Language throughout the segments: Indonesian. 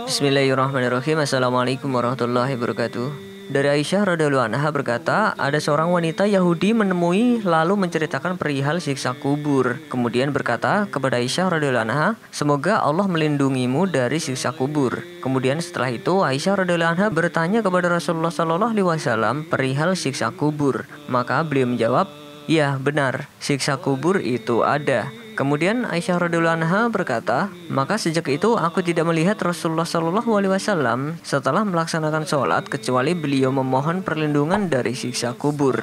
Bismillahirrahmanirrahim. Assalamualaikum warahmatullahi wabarakatuh. Dari Aisyah radhiyallahu anha berkata, ada seorang wanita Yahudi menemui lalu menceritakan perihal siksa kubur. Kemudian berkata kepada Aisyah radhiyallahu anha, semoga Allah melindungimu dari siksa kubur. Kemudian setelah itu Aisyah radhiyallahu anha bertanya kepada Rasulullah sallallahu alaihi wasallam perihal siksa kubur. Maka beliau menjawab, ya benar, siksa kubur itu ada. Kemudian Aisyah radhiyallahu anha berkata, maka sejak itu aku tidak melihat Rasulullah Shallallahu alaihi wasallam setelah melaksanakan sholat kecuali beliau memohon perlindungan dari siksa kubur.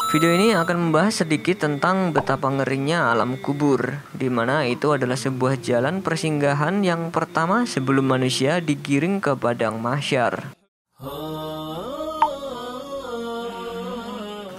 Video ini akan membahas sedikit tentang betapa ngerinya alam kubur, di mana itu adalah sebuah jalan persinggahan yang pertama sebelum manusia digiring ke padang mahsyar.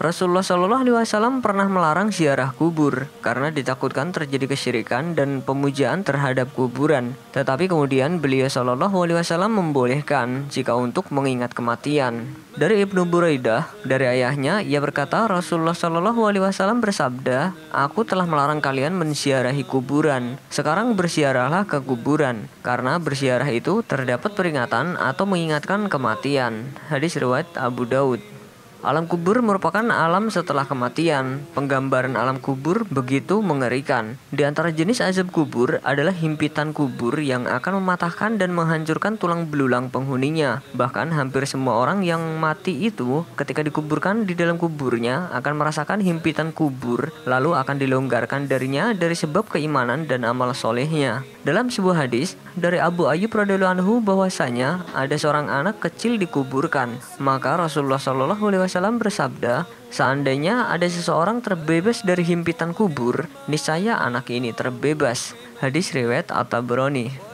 Rasulullah Shallallahu alaihi wasallam pernah melarang ziarah kubur karena ditakutkan terjadi kesyirikan dan pemujaan terhadap kuburan. Tetapi kemudian beliau Shallallahu alaihi wasallam membolehkan jika untuk mengingat kematian. Dari Ibnu Buraidah, dari ayahnya, ia berkata Rasulullah Shallallahu alaihi wasallam bersabda, aku telah melarang kalian menziarahi kuburan. Sekarang berziarahlah ke kuburan, karena berziarah itu terdapat peringatan atau mengingatkan kematian. Hadis riwayat Abu Daud. Alam kubur merupakan alam setelah kematian. Penggambaran alam kubur begitu mengerikan. Di antara jenis azab kubur adalah himpitan kubur yang akan mematahkan dan menghancurkan tulang belulang penghuninya. Bahkan hampir semua orang yang mati itu ketika dikuburkan di dalam kuburnya akan merasakan himpitan kubur, lalu akan dilonggarkan darinya dari sebab keimanan dan amal solehnya. Dalam sebuah hadis dari Abu Ayyub radhiyallahu anhu bahwasanya ada seorang anak kecil dikuburkan, maka Rasulullah Shallallahu alaihi wasallam bersabda, seandainya ada seseorang terbebas dari himpitan kubur, niscaya anak ini terbebas. Hadis riwayat At-Tabrani.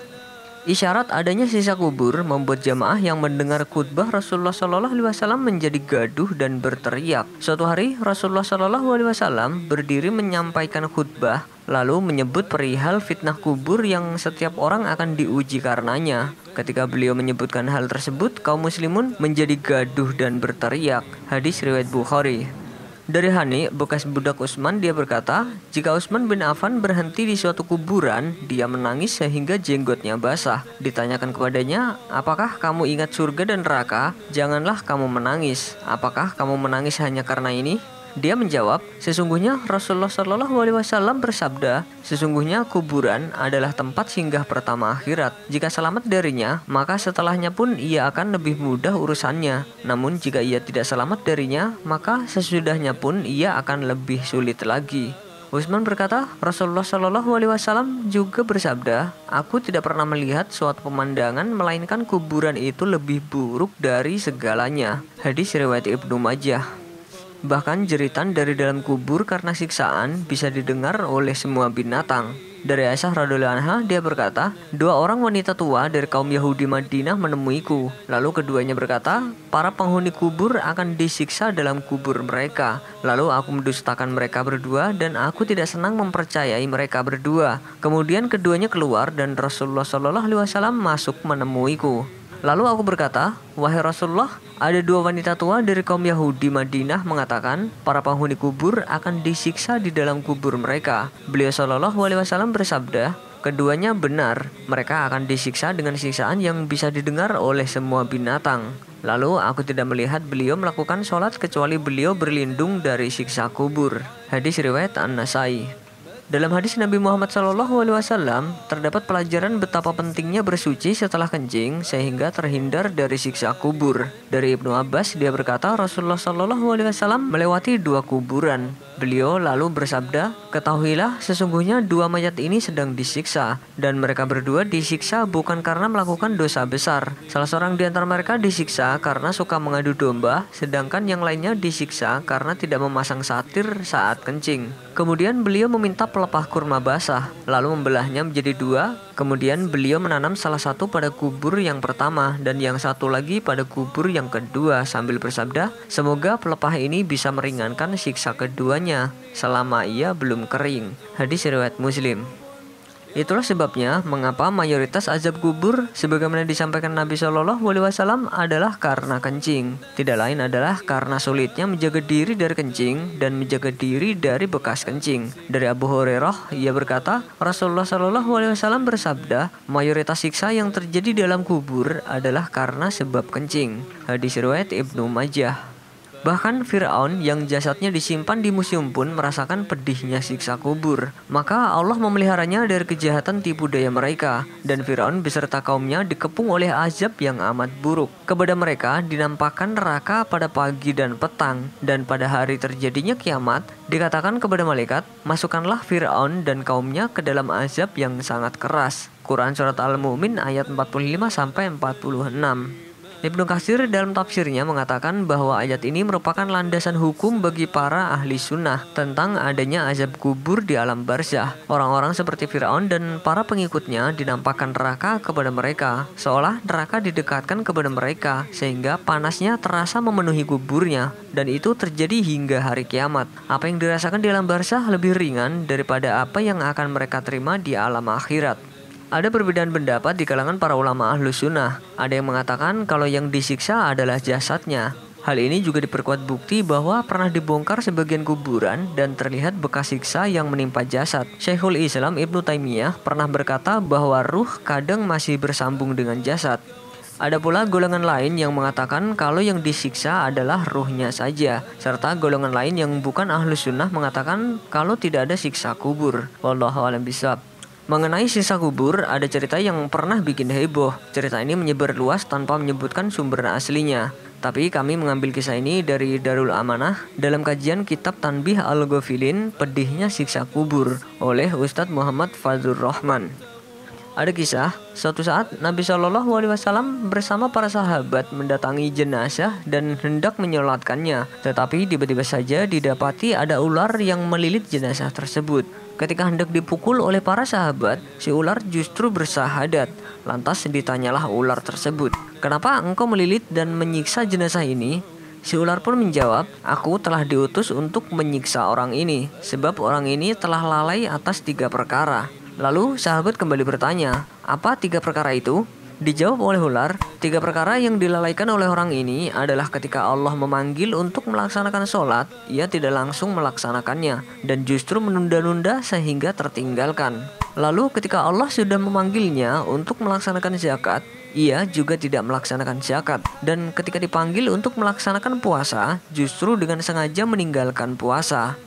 Isyarat adanya sisa kubur membuat jamaah yang mendengar khutbah Rasulullah Shallallahu alaihi wasallam menjadi gaduh dan berteriak. Suatu hari Rasulullah Shallallahu alaihi wasallam berdiri menyampaikan khutbah, lalu menyebut perihal fitnah kubur yang setiap orang akan diuji karenanya. Ketika beliau menyebutkan hal tersebut, kaum muslimun menjadi gaduh dan berteriak. Hadis riwayat Bukhari. Dari Hani, bekas budak Utsman, dia berkata, jika Utsman bin Affan berhenti di suatu kuburan, dia menangis sehingga jenggotnya basah. Ditanyakan kepadanya, apakah kamu ingat surga dan neraka? Janganlah kamu menangis. Apakah kamu menangis hanya karena ini? Dia menjawab, sesungguhnya Rasulullah Shallallahu alaihi wasallam bersabda, sesungguhnya kuburan adalah tempat singgah pertama akhirat. Jika selamat darinya, maka setelahnya pun ia akan lebih mudah urusannya. Namun jika ia tidak selamat darinya, maka sesudahnya pun ia akan lebih sulit lagi. Utsman berkata, Rasulullah Shallallahu alaihi wasallam juga bersabda, aku tidak pernah melihat suatu pemandangan melainkan kuburan itu lebih buruk dari segalanya. Hadis riwayat Ibnu Majah. Bahkan jeritan dari dalam kubur karena siksaan bisa didengar oleh semua binatang. Dari Aisyah radhiyallahu anha, dia berkata, dua orang wanita tua dari kaum Yahudi Madinah menemuiku. Lalu keduanya berkata, para penghuni kubur akan disiksa dalam kubur mereka. Lalu aku mendustakan mereka berdua dan aku tidak senang mempercayai mereka berdua. Kemudian keduanya keluar dan Rasulullah Shallallahu alaihi wasallam masuk menemuiku. Lalu aku berkata, wahai Rasulullah, ada dua wanita tua dari kaum Yahudi Madinah mengatakan para penghuni kubur akan disiksa di dalam kubur mereka. Beliau Shallallahu alaihi wasallam bersabda, keduanya benar, mereka akan disiksa dengan siksaan yang bisa didengar oleh semua binatang. Lalu aku tidak melihat beliau melakukan sholat kecuali beliau berlindung dari siksa kubur. Hadis riwayat An-Nasai. Dalam hadis Nabi Muhammad SAW terdapat pelajaran betapa pentingnya bersuci setelah kencing sehingga terhindar dari siksa kubur. Dari Ibnu Abbas, dia berkata Rasulullah SAW melewati dua kuburan. Beliau lalu bersabda, ketahuilah sesungguhnya dua mayat ini sedang disiksa, dan mereka berdua disiksa bukan karena melakukan dosa besar. Salah seorang di antara mereka disiksa karena suka mengadu domba, sedangkan yang lainnya disiksa karena tidak memasang satir saat kencing. Kemudian beliau meminta pelepah kurma basah, lalu membelahnya menjadi dua. Kemudian beliau menanam salah satu pada kubur yang pertama dan yang satu lagi pada kubur yang kedua sambil bersabda, semoga pelepah ini bisa meringankan siksa keduanya selama ia belum kering. Hadis riwayat Muslim. Itulah sebabnya mengapa mayoritas azab kubur sebagaimana disampaikan Nabi Shallallahu Alaihi Wasallam adalah karena kencing. Tidak lain adalah karena sulitnya menjaga diri dari kencing dan menjaga diri dari bekas kencing. Dari Abu Hurairah, ia berkata, Rasulullah Shallallahu Alaihi Wasallam bersabda, mayoritas siksa yang terjadi dalam kubur adalah karena sebab kencing. Hadis riwayat Ibnu Majah. Bahkan Fir'aun yang jasadnya disimpan di museum pun merasakan pedihnya siksa kubur. Maka Allah memeliharanya dari kejahatan tipu daya mereka. Dan Fir'aun beserta kaumnya dikepung oleh azab yang amat buruk. Kepada mereka dinampakkan neraka pada pagi dan petang. Dan pada hari terjadinya kiamat, dikatakan kepada malaikat, masukkanlah Fir'aun dan kaumnya ke dalam azab yang sangat keras. Quran Surat Al-Mu'min ayat 45-46. Ibnu Katsir dalam tafsirnya mengatakan bahwa ayat ini merupakan landasan hukum bagi para ahli sunnah tentang adanya azab kubur di alam barzah. Orang-orang seperti Fir'aun dan para pengikutnya dinampakkan neraka kepada mereka, seolah neraka didekatkan kepada mereka sehingga panasnya terasa memenuhi kuburnya, dan itu terjadi hingga hari kiamat. Apa yang dirasakan di alam barzah lebih ringan daripada apa yang akan mereka terima di alam akhirat. Ada perbedaan pendapat di kalangan para ulama ahlus sunnah. Ada yang mengatakan kalau yang disiksa adalah jasadnya. Hal ini juga diperkuat bukti bahwa pernah dibongkar sebagian kuburan dan terlihat bekas siksa yang menimpa jasad. Syekhul Islam Ibnu Taimiyah pernah berkata bahwa ruh kadang masih bersambung dengan jasad. Ada pula golongan lain yang mengatakan kalau yang disiksa adalah ruhnya saja. Serta golongan lain yang bukan ahlus sunnah mengatakan kalau tidak ada siksa kubur. Wallahu a'lam bishawab. Mengenai siksa kubur, ada cerita yang pernah bikin heboh. Cerita ini menyebar luas tanpa menyebutkan sumber aslinya. Tapi kami mengambil kisah ini dari Darul Amanah dalam kajian kitab Tanbih Al-Ghafilin, Pedihnya Siksa Kubur oleh Ustadz Muhammad Fadzur Rahman. Ada kisah, suatu saat Nabi Shallallahu Alaihi Wasallam bersama para sahabat mendatangi jenazah dan hendak menyolatkannya. Tetapi tiba-tiba saja didapati ada ular yang melilit jenazah tersebut. Ketika hendak dipukul oleh para sahabat, si ular justru bersahadat. Lantas ditanyalah ular tersebut, "Kenapa engkau melilit dan menyiksa jenazah ini?" Si ular pun menjawab, "Aku telah diutus untuk menyiksa orang ini, sebab orang ini telah lalai atas 3 perkara." Lalu sahabat kembali bertanya, "Apa 3 perkara itu?" Dijawab oleh ular, 3 perkara yang dilalaikan oleh orang ini adalah ketika Allah memanggil untuk melaksanakan sholat, ia tidak langsung melaksanakannya, dan justru menunda-nunda sehingga tertinggalkan. Lalu ketika Allah sudah memanggilnya untuk melaksanakan zakat, ia juga tidak melaksanakan zakat. Dan ketika dipanggil untuk melaksanakan puasa, justru dengan sengaja meninggalkan puasa.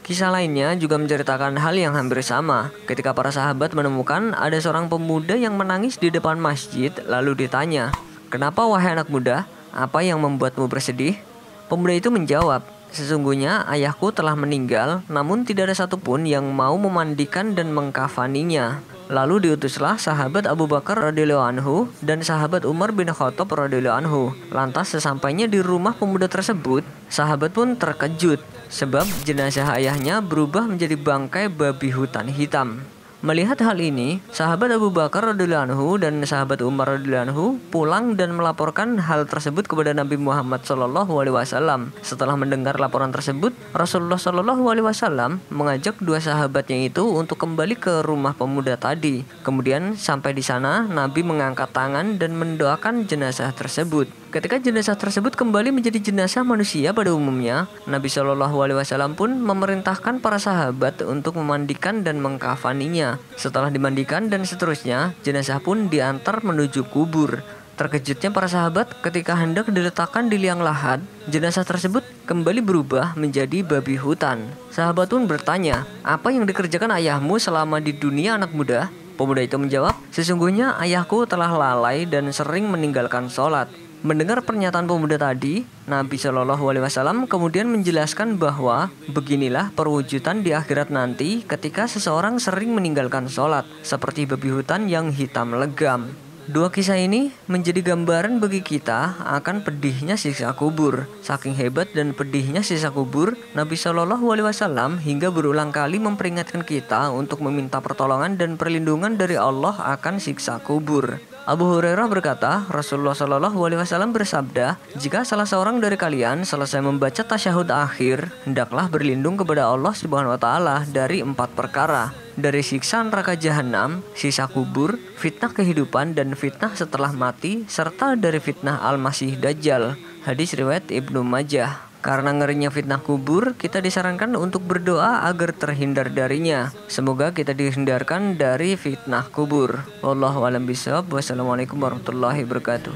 Kisah lainnya juga menceritakan hal yang hampir sama. Ketika para sahabat menemukan ada seorang pemuda yang menangis di depan masjid, lalu ditanya, "Kenapa wahai anak muda? Apa yang membuatmu bersedih?" Pemuda itu menjawab, "Sesungguhnya ayahku telah meninggal, namun tidak ada satupun yang mau memandikan dan mengkafaninya." Lalu diutuslah sahabat Abu Bakar radhiyallahu anhu dan sahabat Umar bin Khattab radhiyallahu anhu. Lantas sesampainya di rumah pemuda tersebut, sahabat pun terkejut sebab jenazah ayahnya berubah menjadi bangkai babi hutan hitam. Melihat hal ini, sahabat Abu Bakar radhiyallahu anhu dan sahabat Umar radhiyallahu anhu pulang dan melaporkan hal tersebut kepada Nabi Muhammad SAW. Setelah mendengar laporan tersebut, Rasulullah SAW mengajak 2 sahabatnya itu untuk kembali ke rumah pemuda tadi. Kemudian sampai di sana, Nabi mengangkat tangan dan mendoakan jenazah tersebut. Ketika jenazah tersebut kembali menjadi jenazah manusia pada umumnya, Nabi SAW pun memerintahkan para sahabat untuk memandikan dan mengkafaninya. Setelah dimandikan dan seterusnya, jenazah pun diantar menuju kubur. Terkejutnya para sahabat ketika hendak diletakkan di liang lahat, jenazah tersebut kembali berubah menjadi babi hutan. Sahabat pun bertanya, "Apa yang dikerjakan ayahmu selama di dunia, anak muda?" Pemuda itu menjawab, "Sesungguhnya ayahku telah lalai dan sering meninggalkan sholat." Mendengar pernyataan pemuda tadi, Nabi Shallallahu Alaihi Wasallam kemudian menjelaskan bahwa beginilah perwujudan di akhirat nanti ketika seseorang sering meninggalkan sholat, seperti babi hutan yang hitam legam. 2 kisah ini menjadi gambaran bagi kita akan pedihnya siksa kubur. Saking hebat dan pedihnya siksa kubur, Nabi Shallallahu Alaihi Wasallam hingga berulang kali memperingatkan kita untuk meminta pertolongan dan perlindungan dari Allah akan siksa kubur. Abu Hurairah berkata, Rasulullah Shallallahu Alaihi Wasallam bersabda, jika salah seorang dari kalian selesai membaca tasyahud akhir, hendaklah berlindung kepada Allah Subhanahu Wa Taala dari 4 perkara, dari siksa neraka jahanam, sisa kubur, fitnah kehidupan dan fitnah setelah mati, serta dari fitnah Al-Masih Dajjal. Hadis riwayat Ibnu Majah. Karena ngerinya fitnah kubur, kita disarankan untuk berdoa agar terhindar darinya. Semoga kita dihindarkan dari fitnah kubur. Wallahu a'lam bishawab. Wassalamualaikum warahmatullahi wabarakatuh.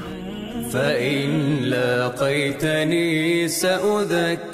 فإن لاقيتني سأذكرنك